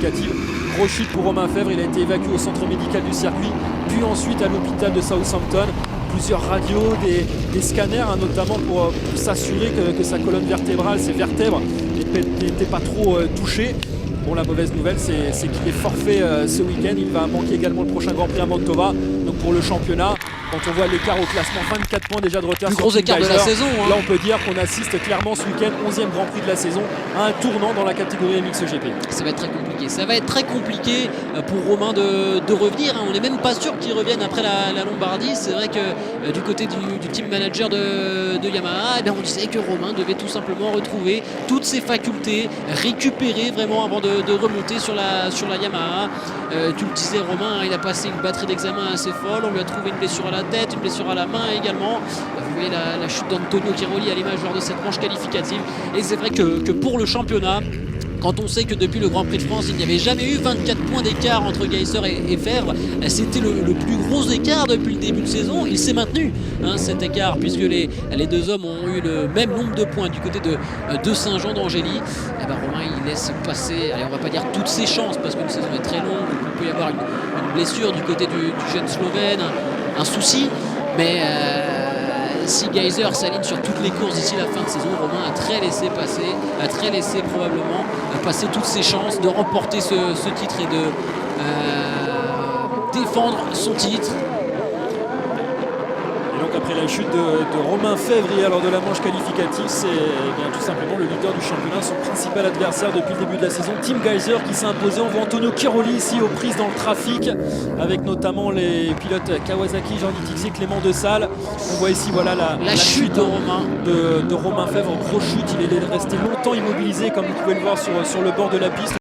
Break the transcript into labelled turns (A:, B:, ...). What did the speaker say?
A: qualificative. Grosse chute pour Romain Fèvre, il a été évacué au centre médical du circuit, puis ensuite à l'hôpital de Southampton. Plusieurs radios, des scanners notamment pour s'assurer que sa colonne vertébrale, ses vertèbres n'étaient pas trop touchées. Bon, la mauvaise nouvelle, c'est qu'il est forfait ce week-end. Il va manquer également le prochain Grand Prix à Mantova. Donc pour le championnat, quand on voit l'écart au classement, 24 points déjà de retard.
B: Plus gros écart de la saison.
A: Là, on peut dire qu'on assiste clairement ce week-end, 11e Grand Prix de la saison, à un tournant dans la catégorie MXGP.
B: Ça va être très compliqué. Ça va être très compliqué pour Romain de revenir. On n'est même pas sûr qu'il revienne après la Lombardie. C'est vrai que du côté du team manager de Yamaha, on disait que Romain devait tout simplement retrouver toutes ses facultés, récupérer vraiment avant de remonter sur la Yamaha. Tu le disais, Romain, il a passé une batterie d'examen assez folle. On lui a trouvé une blessure à la tête, une blessure à la main également. Vous voyez la chute d'Antonio Chiroli à l'image lors de cette manche qualificative. Et c'est vrai que pour le championnat, quand on sait que depuis le Grand Prix de France, il n'y avait jamais eu 24 points d'écart entre Geiser et Fèvre, c'était le plus gros écart depuis le début de saison. Il s'est maintenu, cet écart, puisque les deux hommes ont eu le même nombre de points du côté de Saint-Jean d'Angély. Romain, il laisse passer, allez, on va pas dire toutes ses chances, parce qu'une saison est très longue, il peut y avoir une blessure du côté du jeune Slovène, un souci, mais si Geiser s'aligne sur toutes les courses d'ici la fin de saison, Romain a très laissé passer, a très laissé probablement passer toutes ses chances de remporter ce titre et de défendre son titre.
A: Et donc après la chute de Romain Fèvre lors de la manche qualificative, c'est tout simplement le leader du championnat, son principal adversaire depuis le début de la saison, Tim Geiser, qui s'est imposé. On voit Antonio Chiroli ici aux prises dans le trafic, avec notamment les pilotes Kawasaki, Jordi Tixier, Clément De Salle. On voit ici voilà, la chute de Romain Fèvre, grosse chute. Il est resté longtemps immobilisé, comme vous pouvez le voir sur le bord de la piste.